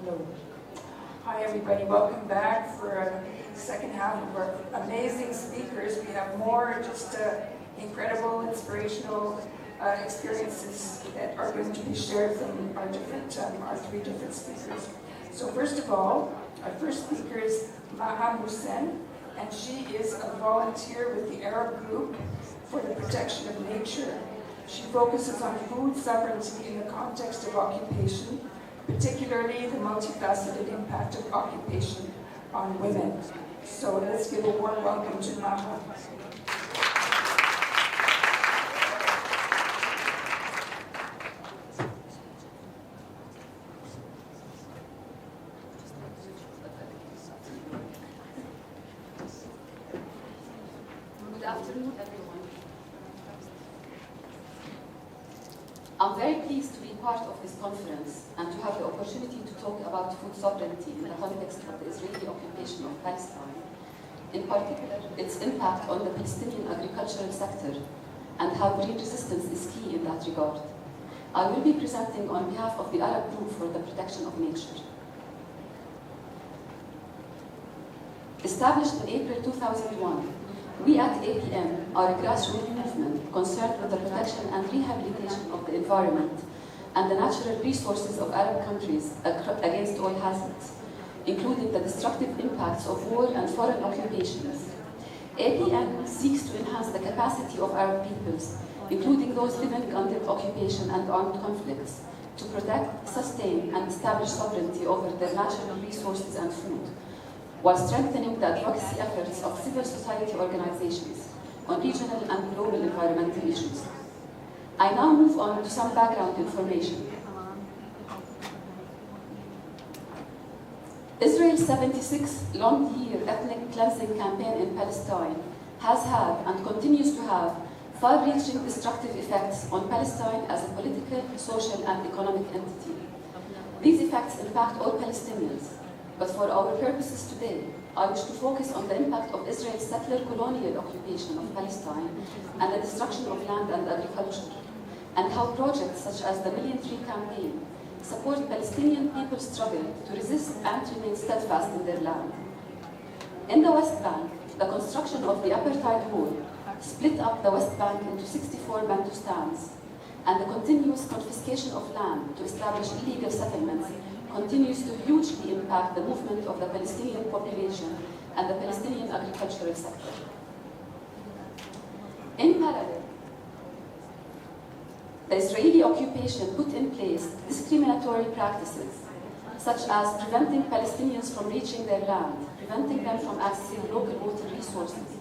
Hello. Hi everybody, welcome back for a second half of our amazing speakers. We have more just incredible, inspirational experiences that are going to be shared from our three different speakers. So first of all, our first speaker is Maha Muhsen, and she is a volunteer with the Arab Group for the Protection of Nature. She focuses on food sovereignty in the context of occupation, particularly the multifaceted impact of occupation on women. So let's give a warm welcome to Maha. Good afternoon, everyone. I'm very pleased to be part of this conference and to have the opportunity to talk about food sovereignty in the context of the Israeli occupation of Palestine, in particular its impact on the Palestinian agricultural sector and how green resistance is key in that regard. I will be presenting on behalf of the Arab Group for the Protection of Nature. Established in April 2001, we at APM are a grassroots movement concerned with the protection and rehabilitation of the environment and the natural resources of Arab countries against all hazards, including the destructive impacts of war and foreign occupations. APM seeks to enhance the capacity of Arab peoples, including those living under occupation and armed conflicts, to protect, sustain, and establish sovereignty over their natural resources and food, while strengthening the advocacy efforts of civil society organizations on regional and global environmental issues. I now move on to some background information. Israel's 76 long-year ethnic cleansing campaign in Palestine has had and continues to have far-reaching destructive effects on Palestine as a political, social, and economic entity. These effects impact all Palestinians, but for our purposes today, I wish to focus on the impact of Israel's settler colonial occupation of Palestine and the destruction of land and agriculture, and how projects such as the Million Tree Campaign support Palestinian people's struggle to resist and remain steadfast in their land. In the West Bank, the construction of the apartheid wall split up the West Bank into 64 Bantustans, and the continuous confiscation of land to establish illegal settlements continues to hugely impact the movement of the Palestinian population and the Palestinian agricultural sector. In parallel, the Israeli occupation put in place discriminatory practices, such as preventing Palestinians from reaching their land, preventing them from accessing local water resources,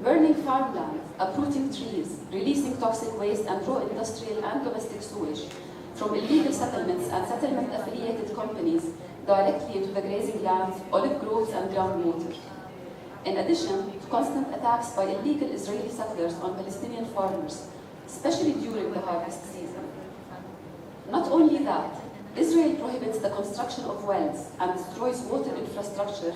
burning farmland, uprooting trees, releasing toxic waste and raw industrial and domestic sewage from illegal settlements and settlement-affiliated companies directly into the grazing lands, olive groves, and groundwater. In addition to constant attacks by illegal Israeli settlers on Palestinian farmers, especially during the harvest season. Not only that, Israel prohibits the construction of wells and destroys water infrastructure,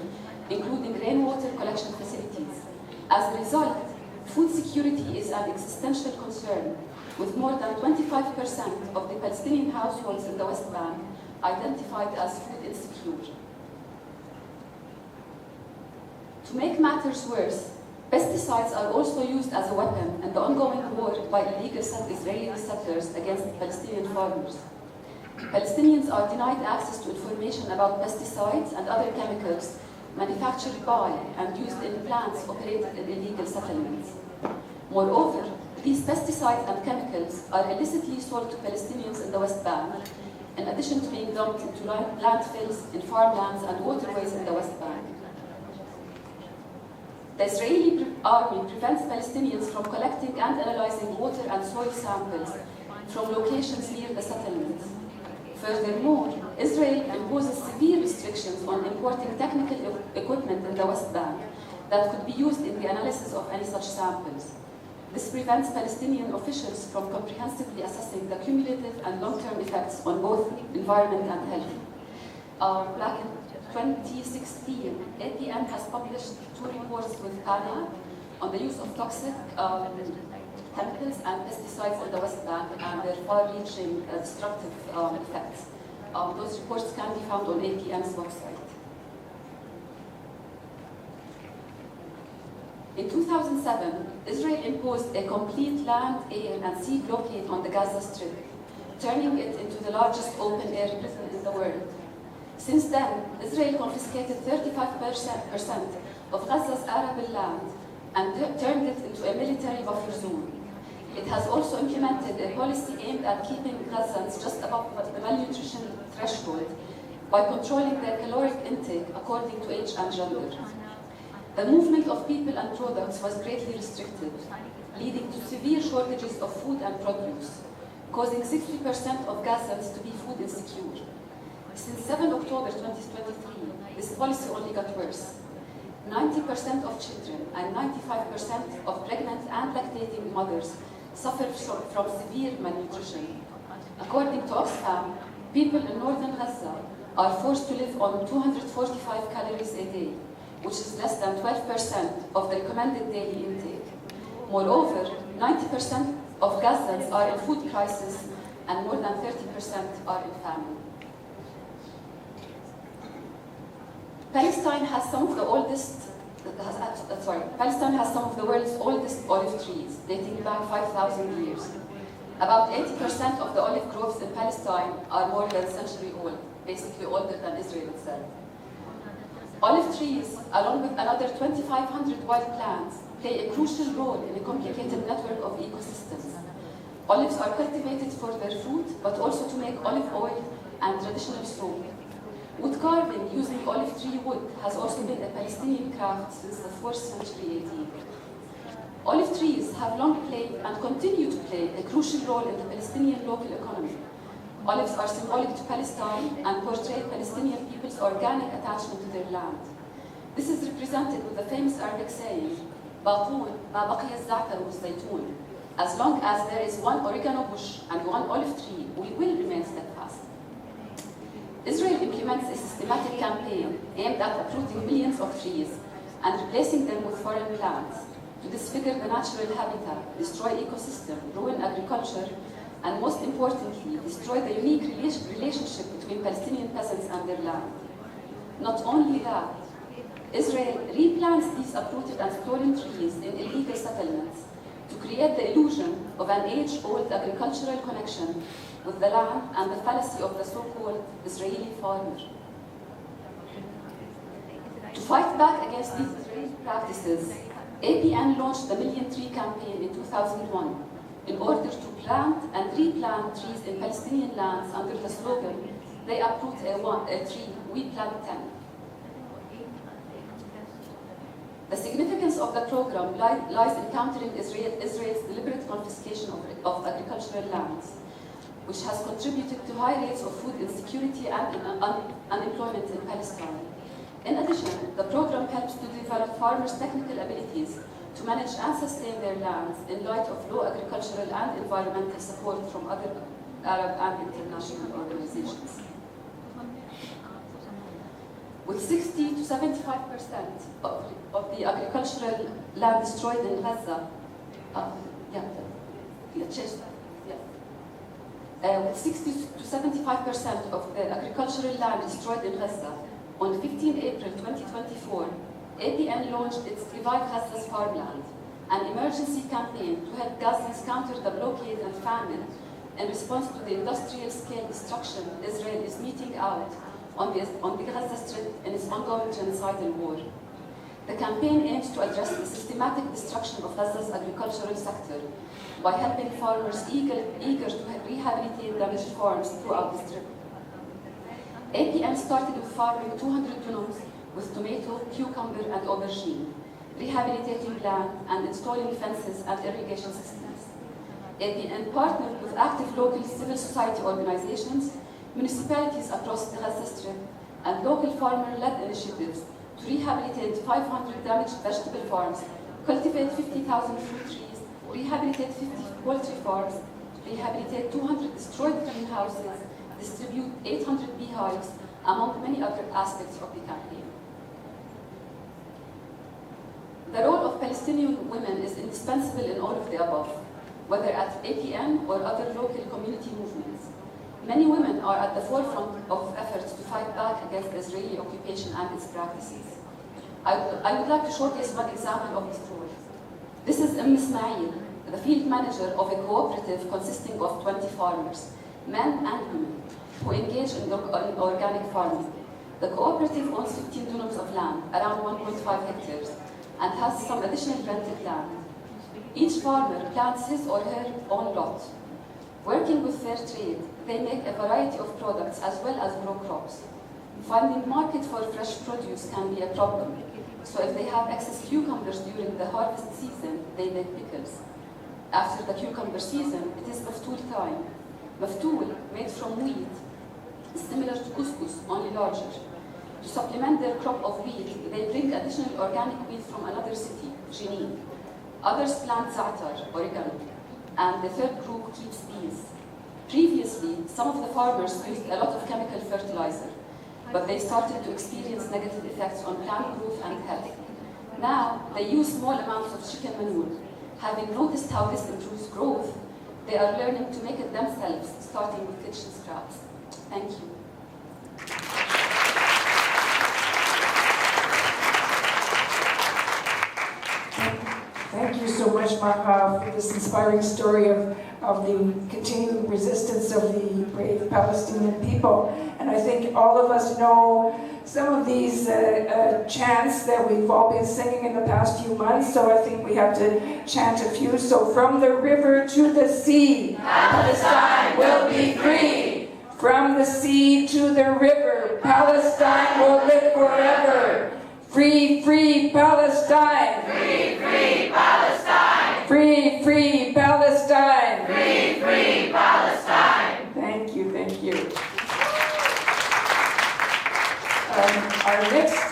including rainwater collection facilities. As a result, food security is an existential concern, with more than 25% of the Palestinian households in the West Bank identified as food insecure. To make matters worse, pesticides are also used as a weapon in the ongoing war by illegal Israeli settlers against Palestinian farmers. Palestinians are denied access to information about pesticides and other chemicals manufactured by and used in plants operated in illegal settlements. Moreover, these pesticides and chemicals are illicitly sold to Palestinians in the West Bank, in addition to being dumped into landfills, in farmlands, and waterways in the West Bank. The Israeli army prevents Palestinians from collecting and analyzing water and soil samples from locations near the settlements. Furthermore, Israel imposes severe restrictions on importing technical equipment in the West Bank that could be used in the analysis of any such samples. This prevents Palestinian officials from comprehensively assessing the cumulative and long-term effects on both environment and health. Back in 2016, APM has published 2 reports with PANA on the use of toxic chemicals and pesticides in the West Bank and their far-reaching destructive effects. Those reports can be found on APM's website. In 2007, Israel imposed a complete land, air, and sea blockade on the Gaza Strip, turning it into the largest open-air prison in the world. Since then, Israel confiscated 35% of Gaza's arable land and turned it into a military buffer zone. It has also implemented a policy aimed at keeping Gazans just above the malnutrition threshold by controlling their caloric intake according to age and gender. The movement of people and products was greatly restricted, leading to severe shortages of food and produce, causing 60% of Gazans to be food insecure. Since 7 October 2023, this policy only got worse. 90% of children and 95% of pregnant and lactating mothers suffer from severe malnutrition. According to Oxfam, people in northern Gaza are forced to live on 245 calories a day, which is less than 12% of the recommended daily intake. Moreover, 90% of Gazans are in food crisis and more than 30% are in famine. Palestine has some of the world's oldest olive trees, dating back 5,000 years. About 80% of the olive groves in Palestine are more than a century old, basically older than Israel itself. Olive trees, along with another 2,500 wild plants, play a crucial role in a complicated network of ecosystems. Olives are cultivated for their fruit, but also to make olive oil and traditional soap. Wood carving using olive tree wood has also been a Palestinian craft since the 4th century AD. Olive trees have long played and continue to play a crucial role in the Palestinian local economy. Olives are symbolic to Palestine and portray Palestinian people's organic attachment to their land. This is represented with the famous Arabic saying, "Baqoon ma baqiya az-za'tar waz-zaytun." As long as there is one oregano bush and one olive tree, we will remain steadfast. Israel implements a systematic campaign aimed at uprooting millions of trees and replacing them with foreign plants to disfigure the natural habitat, destroy ecosystem, ruin agriculture, and most importantly, destroy the unique relationship between Palestinian peasants and their land. Not only that, Israel replants these uprooted and stolen trees in illegal settlements to create the illusion of an age-old agricultural connection with the land and the fallacy of the so-called Israeli farmer. To fight back against these Israeli practices, APN launched the Million Tree campaign in 2001 in order to plant and replant trees in Palestinian lands under the slogan, "They uproot a tree, we plant 10." The significance of the program lies in countering Israel's deliberate confiscation of agricultural lands, which has contributed to high rates of food insecurity and unemployment in Palestine. In addition, the program helps to develop farmers' technical abilities to manage and sustain their lands in light of low agricultural and environmental support from other Arab and international organizations. With 60 to 75% of the agricultural land destroyed in Gaza, with 60 to 75% of the agricultural land destroyed in Gaza, on 15 April 2024, APN launched its Revive Gaza's Farmland, an emergency campaign to help Gazans counter the blockade and famine in response to the industrial-scale destruction Israel is meting out on the Gaza Strip in its ongoing genocidal war. The campaign aims to address the systematic destruction of Gaza's agricultural sector by helping farmers eager to rehabilitate damaged farms throughout the Strip. APN started with farming 200 dunums with tomato, cucumber, and aubergine, rehabilitating land and installing fences and irrigation systems. APN partnered with active local civil society organizations, municipalities across the Gaza Strip, and local farmer-led initiatives to rehabilitate 500 damaged vegetable farms, cultivate 50,000 fruit trees, rehabilitate 50 poultry farms, rehabilitate 200 destroyed greenhouses, distribute 800 beehives, among many other aspects of the campaign. The role of Palestinian women is indispensable in all of the above, whether at APN or other local community movements. Many women are at the forefront of efforts to fight back against the Israeli occupation and its practices. I would like to showcase one example of this role. This is Ismail, the field manager of a cooperative consisting of 20 farmers, men and women, who engage in organic farming. The cooperative owns 15 dunums of land, around 1.5 hectares, and has some additional rented land. Each farmer plants his or her own lot. Working with fair trade, they make a variety of products as well as grow crops. Finding market for fresh produce can be a problem, so if they have excess cucumbers during the harvest season, they make pickles. After the cucumber season, it is maftool time. Maftool, made from wheat, is similar to couscous, only larger. To supplement their crop of wheat, they bring additional organic wheat from another city, Jenin. Others plant za'atar, oregano, and the third group keeps bees. Previously, some of the farmers used a lot of chemical fertilizer, but they started to experience negative effects on plant growth and health. Now, they use small amounts of chicken manure. Having noticed how this improves growth, they are learning to make it themselves, starting with kitchen scraps. Thank you. Thank you so much, Maha, for this inspiring story of the continuing resistance of the brave Palestinian people. And I think all of us know some of these chants that we've all been singing in the past few months, so I think we have to chant a few. So, from the river to the sea, Palestine will be free. From the sea to the river, Palestine will live forever. Free, free Palestine! Free, free Palestine! Free, free Palestine! Free, free Palestine! Thank you, thank you.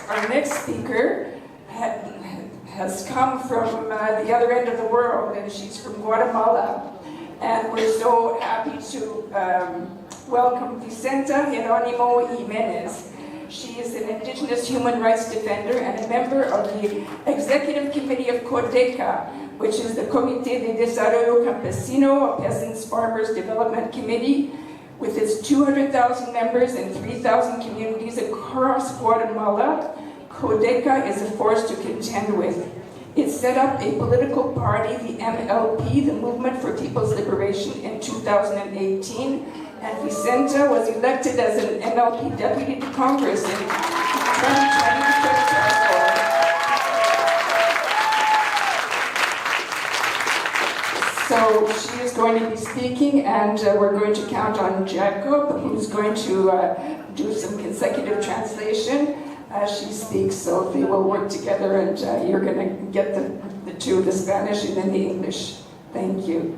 Our next speaker has come from the other end of the world, and she's from Guatemala. And we're so happy to welcome Vicenta Jerónimo Jiménez. She is an indigenous human rights defender and a member of the Executive Committee of CODECA, which is the Comité de Desarrollo Campesino, a Peasants Farmers Development Committee, with its 200,000 members and 3,000 communities across Guatemala. CODECA is a force to contend with. It set up a political party, the MLP, the Movement for People's Liberation, in 2018, and Vicenta was elected as an MLP deputy to Congress in 2020. So she is going to be speaking, and we're going to count on Jacob, who's going to do some consecutive translation as she speaks. So they will work together, and you're going to get the two, the Spanish and then the English. Thank you.